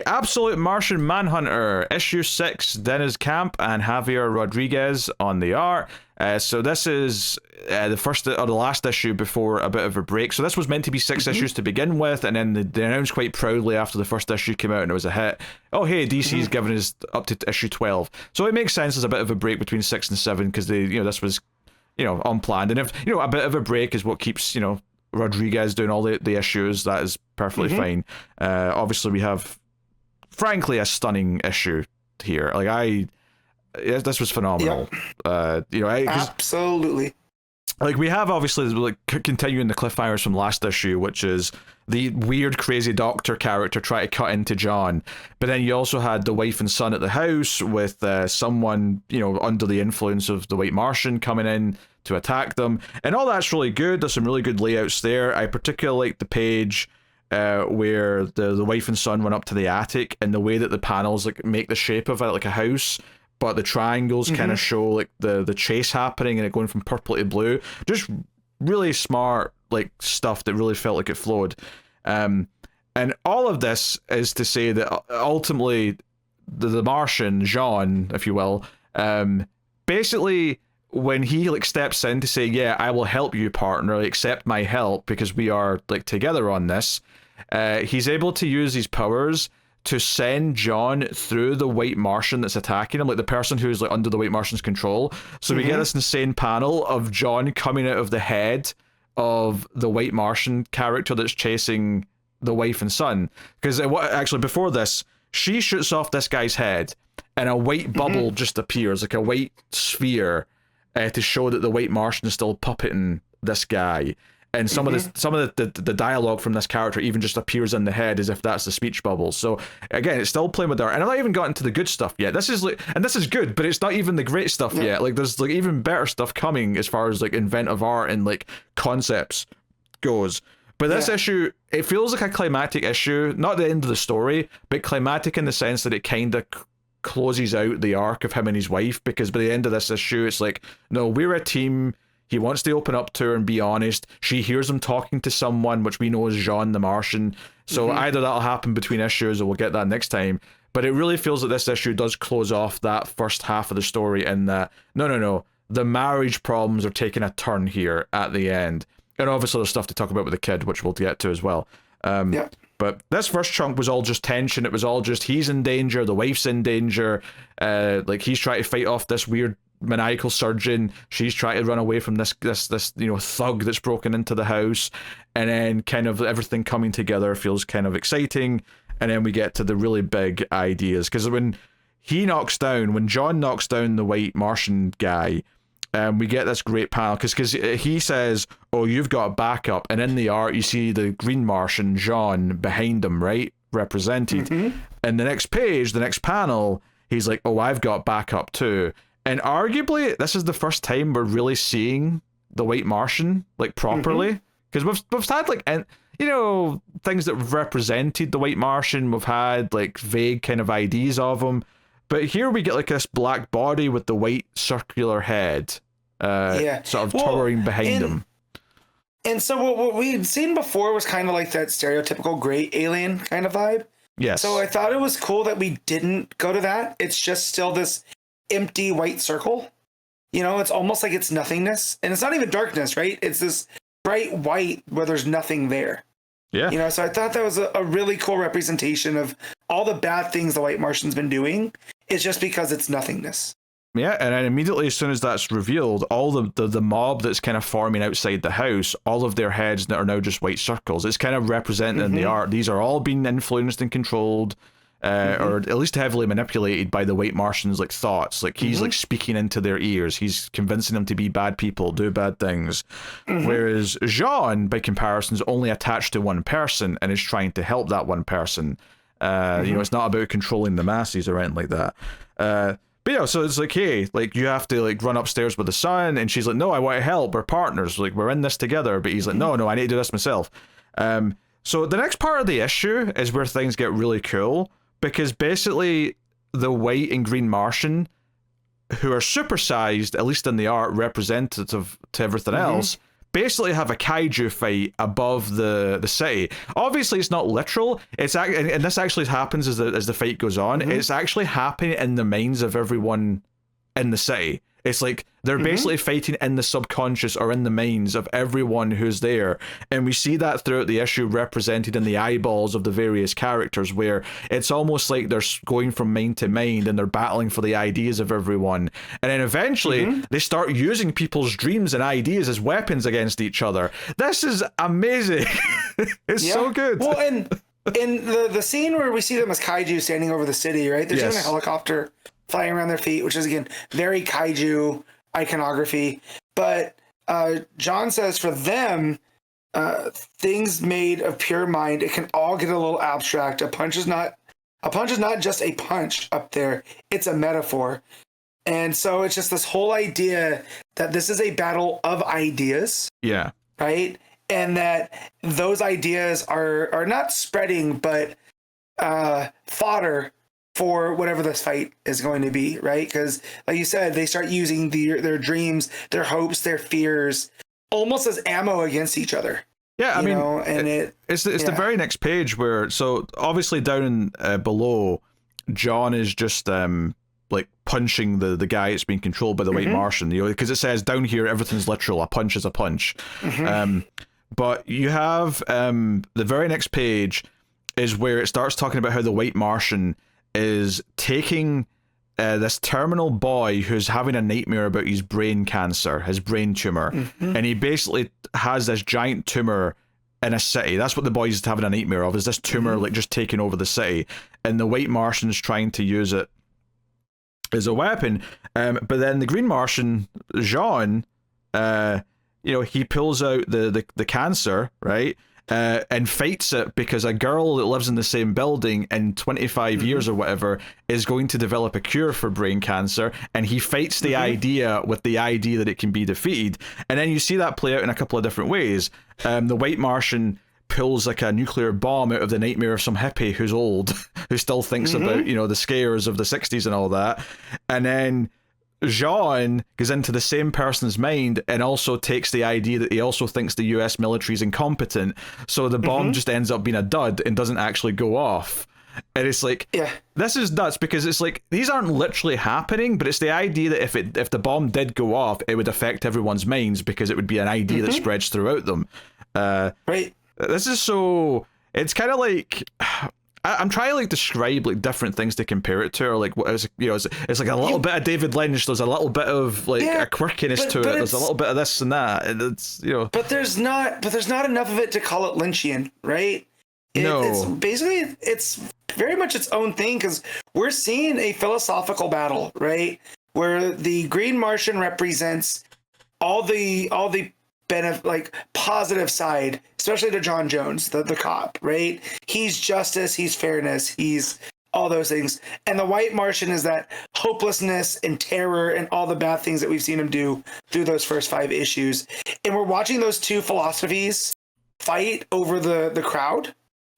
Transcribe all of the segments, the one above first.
Absolute Martian Manhunter, issue 6, Deniz Camp and Javier Rodriguez on the art. So this is the first or the last issue before a bit of a break. So this was meant to be 6 issues to begin with, and then they announced quite proudly after the first issue came out and it was a hit, oh hey, DC's given us up to issue 12. So it makes sense as a bit of a break between 6 and 7 because they, this was, unplanned. And if, a bit of a break is what keeps, Rodriguez doing all the issues, that is perfectly fine. Obviously we have, frankly, a stunning issue here. This was phenomenal. Absolutely. Like, we have obviously continuing the cliffhangers from last issue, which is the weird, crazy doctor character trying to cut into John. But then you also had the wife and son at the house with someone, under the influence of the White Martian coming in to attack them. And all that's really good. There's some really good layouts there. I particularly like the page where the wife and son went up to the attic, and the way that the panels make the shape of it like a house, but the triangles kind of show like the chase happening and it going from purple to blue. Just really smart stuff that really felt like it flowed. And all of this is to say that ultimately the Martian, Jean, if you will, basically when he steps in to say, yeah, I will help you, partner, accept my help because we are together on this, he's able to use his powers to send John through the White Martian that's attacking him, the person who's under the White Martian's control. So we get this insane panel of John coming out of the head of the White Martian character that's chasing the wife and son. Because actually before this, she shoots off this guy's head and a white bubble just appears, like a white sphere, to show that the White Martian is still puppeting this guy. And some of the dialogue from this character even just appears in the head as if that's the speech bubble. So again, it's still playing with art, and I've not even gotten to the good stuff yet. This is this is good, but it's not even the great stuff yet. There's even better stuff coming as far as inventive art and concepts goes. But this issue, it feels like a climactic issue, not the end of the story, but climactic in the sense that it kind of closes out the arc of him and his wife, because by the end of this issue, it's no, we're a team. He wants to open up to her and be honest. She hears him talking to someone, which we know is Jean the Martian. So either that'll happen between issues or we'll get that next time. But it really feels that this issue does close off that first half of the story in that, no. The marriage problems are taking a turn here at the end. And obviously there's stuff to talk about with the kid, which we'll get to as well. But this first chunk was all just tension. It was all just he's in danger, the wife's in danger. He's trying to fight off this weird maniacal surgeon, she's trying to run away from this thug that's broken into the house, and then kind of everything coming together feels kind of exciting. And then we get to the really big ideas, because when John knocks down the White Martian guy, we get this great panel because he says, oh, you've got backup, and in the art you see the Green Martian Jean behind him, right, represented. And the next page, the next panel, he's like, oh, I've got backup too. And arguably, this is the first time we're really seeing the White Martian properly, because we've had things that have represented the White Martian. We've had vague kind of ideas of him, but here we get this black body with the white circular head, sort of towering behind him. And so what we'd seen before was kind of that stereotypical gray alien kind of vibe. Yes. So I thought it was cool that we didn't go to that. It's just still this empty white circle. It's almost like it's nothingness, and it's not even darkness, right? It's this bright white where there's nothing there. Yeah. So I thought that was a really cool representation of all the bad things the White Martian's been doing. It's just because it's nothingness. Yeah, and then immediately as soon as that's revealed, all the mob that's kind of forming outside the house, all of their heads that are now just white circles, it's kind of represented in the art. These are all being influenced and controlled, or at least heavily manipulated by the White Martian's thoughts. He's speaking into their ears. He's convincing them to be bad people, do bad things. Whereas Jean, by comparison, is only attached to one person and is trying to help that one person. It's not about controlling the masses or anything like that. But so it's hey, you have to run upstairs with the son, and she's no, I want to help. We're partners. We're in this together. But he's no, I need to do this myself. So the next part of the issue is where things get really cool, because basically the White and Green Martian, who are supersized, at least in the art, representative to everything else, basically have a kaiju fight above the city. Obviously, it's not literal. And this actually happens as the fight goes on. It's actually happening in the minds of everyone in the city. It's like they're basically fighting in the subconscious or in the minds of everyone who's there. And we see that throughout the issue represented in the eyeballs of the various characters, where it's almost like they're going from mind to mind and they're battling for the ideas of everyone. And then eventually they start using people's dreams and ideas as weapons against each other. This is amazing. It's so good. Well, and in the scene where we see them as kaiju standing over the city, right? There's even a helicopter flying around their feet, which is, again, very kaiju iconography. But John says for them, things made of pure mind, it can all get a little abstract. A punch is not just a punch up there. It's a metaphor. And so it's just this whole idea that this is a battle of ideas. Yeah. Right? And that those ideas are not spreading, but fodder for whatever this fight is going to be, right? Because, like you said, they start using their dreams, their hopes, their fears, almost as ammo against each other. Yeah, I mean, it's the very next page where, so obviously down below, John is just like punching the guy that's being controlled by the White Martian, because it says down here everything's literal, a punch is a punch. But you have the very next page is where it starts talking about how the White Martian is taking this terminal boy who's having a nightmare about his brain cancer, his brain tumor, and he basically has this giant tumor in a city. That's what the boy's having a nightmare of, is this tumor like just taking over the city, and the White Martian's trying to use it as a weapon. But then the Green Martian, Jean, he pulls out the cancer, right? And fights it because a girl that lives in the same building in 25 years or whatever is going to develop a cure for brain cancer, and he fights the idea with the idea that it can be defeated. And then you see that play out in a couple of different ways. The White Martian pulls like a nuclear bomb out of the nightmare of some hippie who's old, who still thinks about, the scares of the 60s and all that. And then Jean goes into the same person's mind and also takes the idea that he also thinks the US military is incompetent, so the bomb just ends up being a dud and doesn't actually go off. And it's like, this is nuts, because it's like these aren't literally happening, but it's the idea that if the bomb did go off, it would affect everyone's minds because it would be an idea that spreads throughout them. Right. This is so, it's kind of like, I'm trying to like describe like different things to compare it to, or like what is, it's like a little bit of David Lynch. There's a little bit of like a quirkiness to it. There's a little bit of this and that. And it's But there's not enough of it to call it Lynchian, right? It's basically it's very much its own thing, because we're seeing a philosophical battle, right? Where the Green Martian represents all the positive side, especially to John Jones, the cop, right? He's justice, he's fairness, he's all those things. And the White Martian is that hopelessness and terror and all the bad things that we've seen him do through those first 5 issues. And we're watching those two philosophies fight over the crowd,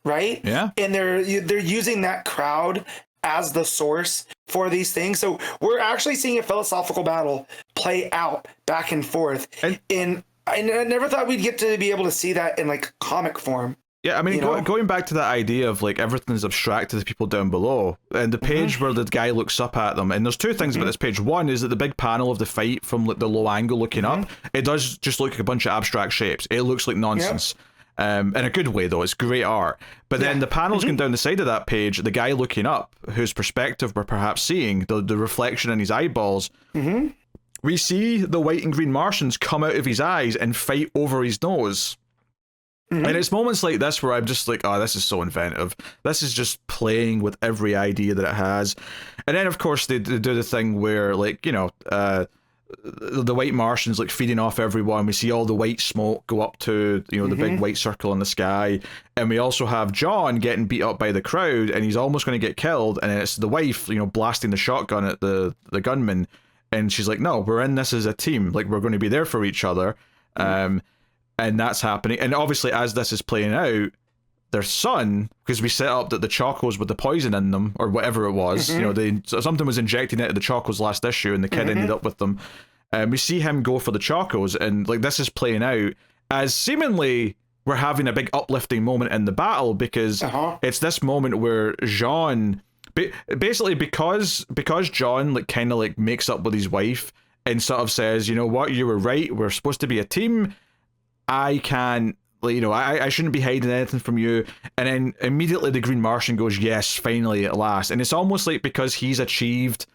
right? Yeah. And they're using that crowd as the source for these things. So we're actually seeing a philosophical battle play out back and forth. And I never thought we'd get to be able to see that in like comic form. Yeah, I mean, going back to that idea of like everything's abstract to the people down below, and the page where the guy looks up at them, and there's two things about this page. One is that the big panel of the fight from like the low angle looking up, it does just look like a bunch of abstract shapes. It looks like nonsense. In a good way, though. It's great art. But then the panels going down the side of that page, the guy looking up, whose perspective we're perhaps seeing, the reflection in his eyeballs, we see the white and green Martians come out of his eyes and fight over his nose. And it's moments like this where I'm just like, oh, this is so inventive. This is just playing with every idea that it has. And then, of course, they do the thing where, like, the white Martians like feeding off everyone. We see all the white smoke go up to the big white circle in the sky, and we also have John getting beat up by the crowd, and he's almost going to get killed. And it's the wife, blasting the shotgun at the gunman, and she's like, "No, we're in this as a team. Like, we're going to be there for each other." And that's happening. And obviously, as this is playing out, their son, because we set up that the chocos with the poison in them, or whatever it was, something was injecting into the chocos last issue, and the kid ended up with them. We see him go for the chocos, and like this is playing out, as seemingly we're having a big uplifting moment in the battle, because it's this moment where Jean, basically because John like kind of like makes up with his wife and sort of says, you know what, you were right, we're supposed to be a team, I can't, like, you know, I shouldn't be hiding anything from you. And then immediately the Green Martian goes, yes, finally at last. And it's almost like because he's achieved,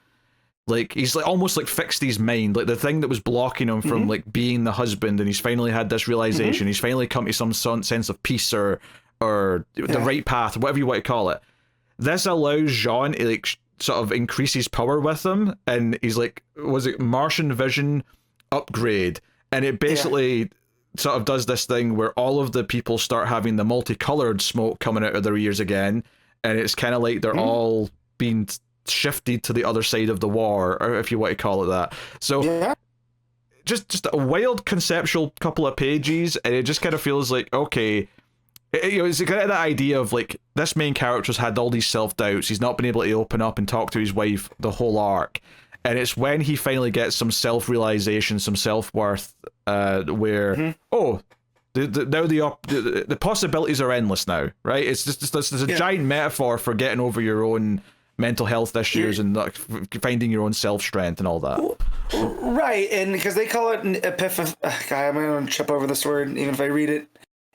like, he's like almost like fixed his mind, like the thing that was blocking him from like being the husband, and he's finally had this realization. He's finally come to some sense of peace or the right path, whatever you want to call it. This allows Jean to like sort of increase his power with him, and he's like, was it Martian vision upgrade? And it basically sort of does this thing where all of the people start having the multicolored smoke coming out of their ears again, and it's kind of like they're all being shifted to the other side of the war, or if you want to call it that. So just a wild conceptual couple of pages, and it just kind of feels like, okay, you know, it's kind of that idea of like, this main character's had all these self-doubts, he's not been able to open up and talk to his wife the whole arc, and it's when he finally gets some self-realization, some self-worth, where now the possibilities are endless now, right? It's just there's a giant metaphor for getting over your own mental health issues and like finding your own self-strength and all that. Right, and because they call it an I'm going to trip over this word even if I read it.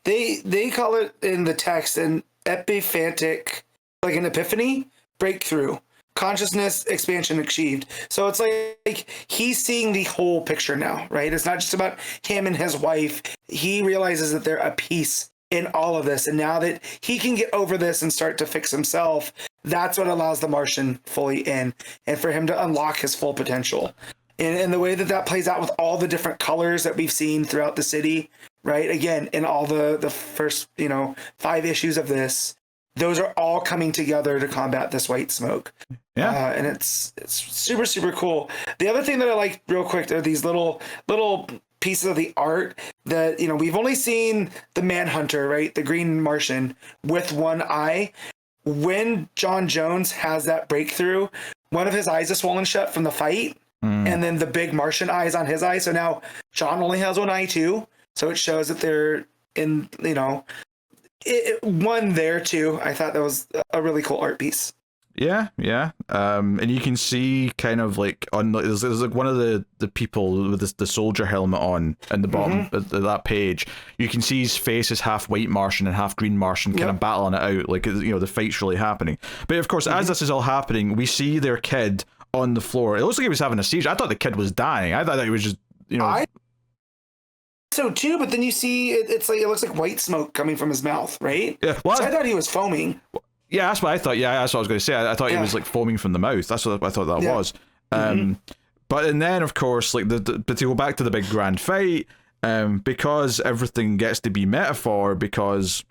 They call it in the text an epiphantic, like an epiphany, breakthrough, consciousness expansion achieved. So it's like he's seeing the whole picture now, right? It's not just about him and his wife. He realizes that they're a piece in all of this, and now that he can get over this and start to fix himself, that's what allows the Martian fully in, and for him to unlock his full potential. And the way that plays out with all the different colors that we've seen throughout the city, right? Again, in all the first 5 issues of this, those are all coming together to combat this white smoke. And it's super, super cool. The other thing that I like real quick are these little pieces of the art that, we've only seen the Manhunter, right? The Green Martian with one eye. When John Jones has that breakthrough, one of his eyes is swollen shut from the fight. And then the big Martian eye is on his eye. So now John only has one eye too. So it shows that they're in, one there too. I thought that was a really cool art piece. Yeah. And you can see kind of like on there's like one of the people with the soldier helmet on in the bottom of that page. You can see his face is half white Martian and half green Martian, kind of battling it out, like the fight's really happening. But of course, as this is all happening, we see their kid on the floor. It looks like he was having a seizure. I thought the kid was dying. I thought that he was just so too, but then you see it's like it looks like white smoke coming from his mouth, right? Yeah. Well, so I thought he was foaming. Yeah, that's what I thought. Yeah, that's what I was going to say. I thought he was like foaming from the mouth. That's what I thought that was. But and then of course, like but to go back to the big grand fight, because everything gets to be metaphor. Because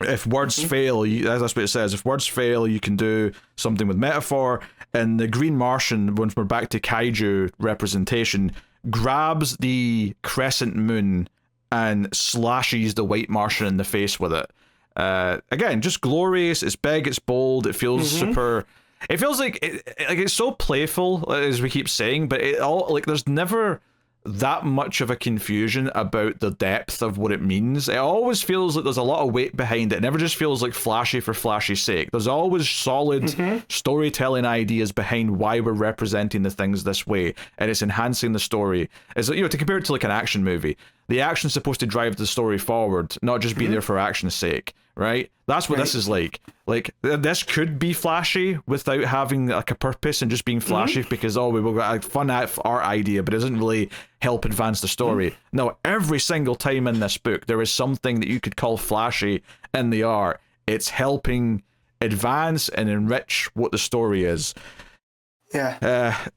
if words fail, that's what it says. If words fail, you can do something with metaphor. And the Green Martian, once we're back to kaiju representation, grabs the crescent moon and slashes the white Martian in the face with it. Again, just glorious. It's big. It's bold. It feels super. It feels like it's so playful, as we keep saying. But it all like there's never that much of a confusion about the depth of what it means. It always feels like there's a lot of weight behind it. It never just feels like flashy for flashy's sake. There's always solid storytelling ideas behind why we're representing the things this way, and it's enhancing the story. It's to compare it to like an action movie. The action's supposed to drive the story forward, not just be there for action's sake, right? That's what this is like. Like, this could be flashy without having like a purpose and just being flashy because, we've got a fun art idea, but it doesn't really help advance the story. No, every single time in this book, there is something that you could call flashy in the art. It's helping advance and enrich what the story is.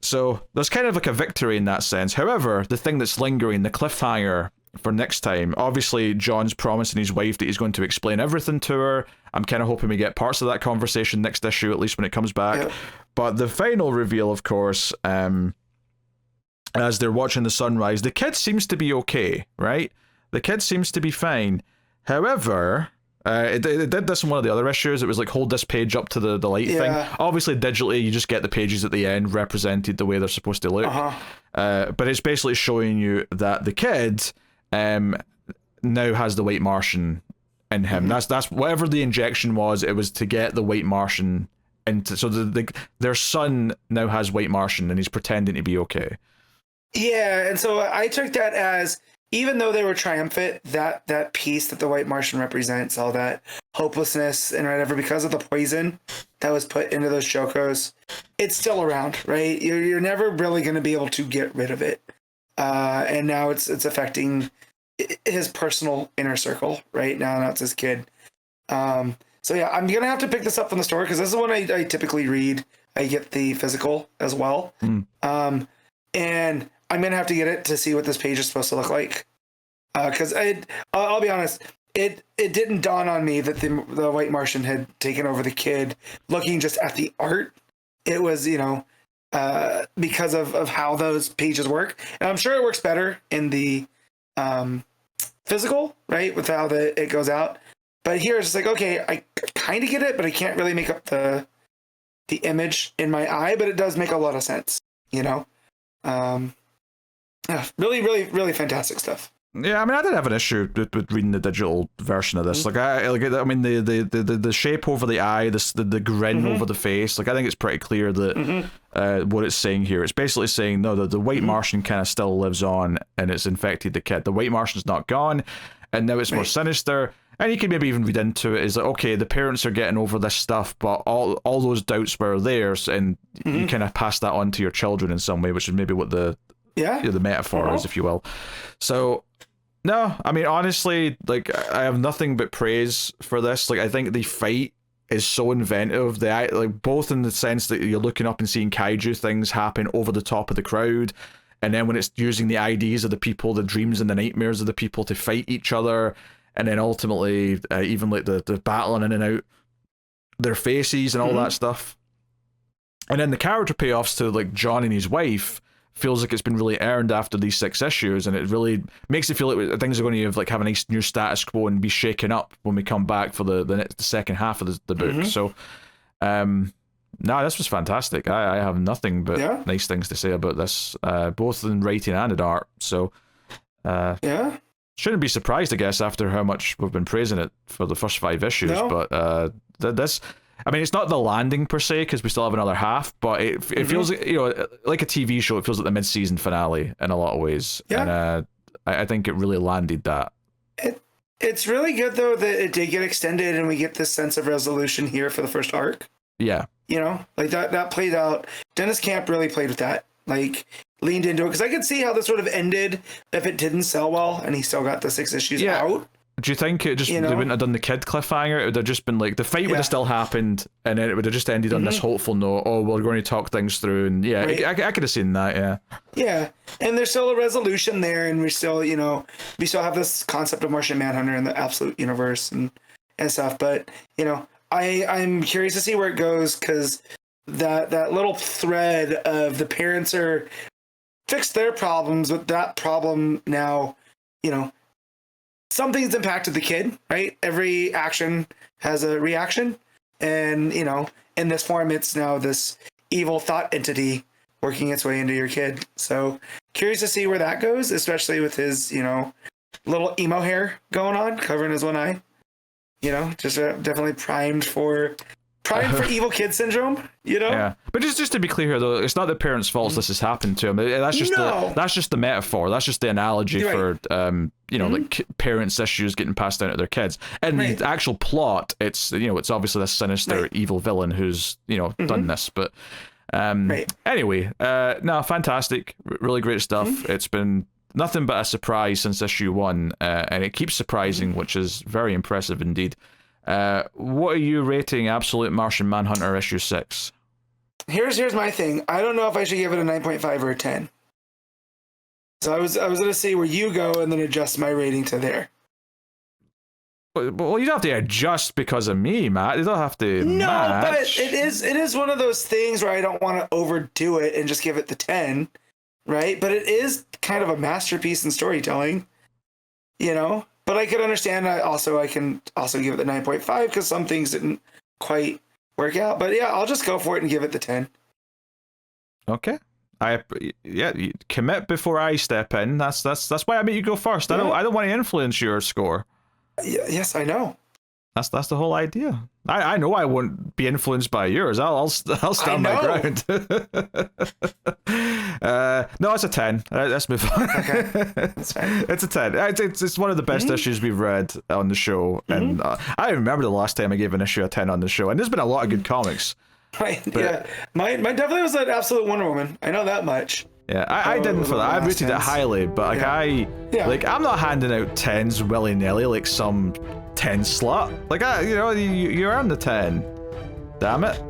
So there's kind of like a victory in that sense. However, the thing that's lingering, the cliffhanger for next time, obviously John's promising his wife that he's going to explain everything to her. I'm kind of hoping we get parts of that conversation next issue, at least when it comes back. But the final reveal, of course, as they're watching the sunrise, the kid seems to be okay, right? The kid seems to be fine. However, it did this in one of the other issues. It was like, hold this page up to the light thing. Obviously, digitally, you just get the pages at the end represented the way they're supposed to look. But it's basically showing you that the kid now has the White Martian in him. That's whatever the injection was. It was to get the White Martian into. So their son now has White Martian, and he's pretending to be okay. Yeah, and so I took that as, even though they were triumphant, that piece that the White Martian represents, all that hopelessness and whatever, because of the poison that was put into those chocos, it's still around, right? You're never really going to be able to get rid of it. And now it's affecting his personal inner circle, right? Now it's his kid. So yeah, I'm going to have to pick this up from the store, because this is one I typically read. I get the physical as well. And I'm going to have to get it to see what this page is supposed to look like. Because I'll be honest, it didn't dawn on me that the White Martian had taken over the kid. Looking just at the art, it was, because of how those pages work. And I'm sure it works better in the physical, right, with how it goes out. But here it's just like, okay, I kind of get it, but I can't really make up the image in my eye. But it does make a lot of sense, Really, really, really fantastic stuff. Yeah, I mean, I did have an issue with reading the digital version of this. I mean, the shape over the eye, the grin over the face. I think it's pretty clear that what it's saying here. It's basically saying no, the White Martian kind of still lives on, and it's infected the kid. The White Martian's not gone, and now it's more sinister. And you can maybe even read into it is like, okay, the parents are getting over this stuff, but all those doubts were theirs, and you kind of pass that on to your children in some way, which is maybe what the metaphor is, if you will. So, no, I mean, honestly, I have nothing but praise for this. I think the fight is so inventive. Both in the sense that you're looking up and seeing kaiju things happen over the top of the crowd, and then when it's using the IDs of the people, the dreams and the nightmares of the people to fight each other, and then ultimately even the battling in and out their faces and all that stuff. And then the character payoffs to John and his wife feels like it's been really earned after these 6 issues, and it really makes it feel like things are going to have a nice new status quo and be shaken up when we come back for the second half of the book. So this was fantastic. I have nothing but nice things to say about this, both in writing and in art. So shouldn't be surprised, I guess, after how much we've been praising it for the first 5 issues. But this, I mean, it's not the landing per se, because we still have another half, but it feels like a TV show. It feels like the mid-season finale in a lot of ways. And I think it really landed that. It's really good, though, that it did get extended and we get this sense of resolution here for the first arc. Yeah. That played out. Dennis Camp really played with that. Leaned into it, because I could see how this would have ended if it didn't sell well and he still got the 6 issues out. Do you think it they wouldn't have done the kid cliffhanger? It would have just been the fight would have still happened, and then it would have just ended on this hopeful note. Oh, we're going to talk things through, and I could have seen that. Yeah, and there's still a resolution there, and we still have this concept of Martian Manhunter in the absolute universe and stuff. But I'm curious to see where it goes, because that little thread of the parents are fixed their problems, with that problem now, something's impacted the kid, right? Every action has a reaction. And, in this form, it's now this evil thought entity working its way into your kid. So curious to see where that goes, especially with his, little emo hair going on, covering his one eye. Just definitely primed for evil kid syndrome, Yeah, but just to be clear here, though, it's not the parents' fault this has happened to him. That's just the metaphor. That's just the analogy for parents' issues getting passed down to their kids. And the actual plot, it's it's obviously this sinister evil villain who's done this. But anyway, fantastic, really great stuff. It's been nothing but a surprise since issue 1, and it keeps surprising, which is very impressive indeed. What are you rating Absolute Martian Manhunter issue 6? Here's my thing. I don't know if I should give it a 9.5 or a 10. So I was going to see where you go and then adjust my rating to there. Well, you don't have to adjust because of me, Matt. You don't have to match. But it is one of those things where I don't want to overdo it and just give it the 10, right? But it is kind of a masterpiece in storytelling, But I could understand. I can also give it the 9.5 because some things didn't quite work out. But yeah, I'll just go for it and give it the 10. Okay. You commit before I step in. That's why I make you go first. I don't want to influence your score. Yes, I know. That's the whole idea. I know I won't be influenced by yours. I'll stand my ground. No, it's a 10. Let's move on. Okay, that's fine. It's a 10. It's one of the best issues we've read on the show, and I remember the last time I gave an issue a 10 on the show, and there's been a lot of good comics. Right. Yeah. Mine definitely was an absolute Wonder Woman. I know that much. Yeah, I didn't for that. I rated it highly, but like I'm not handing out 10s willy nilly like some 10 slut. Like you earned the 10. Damn it.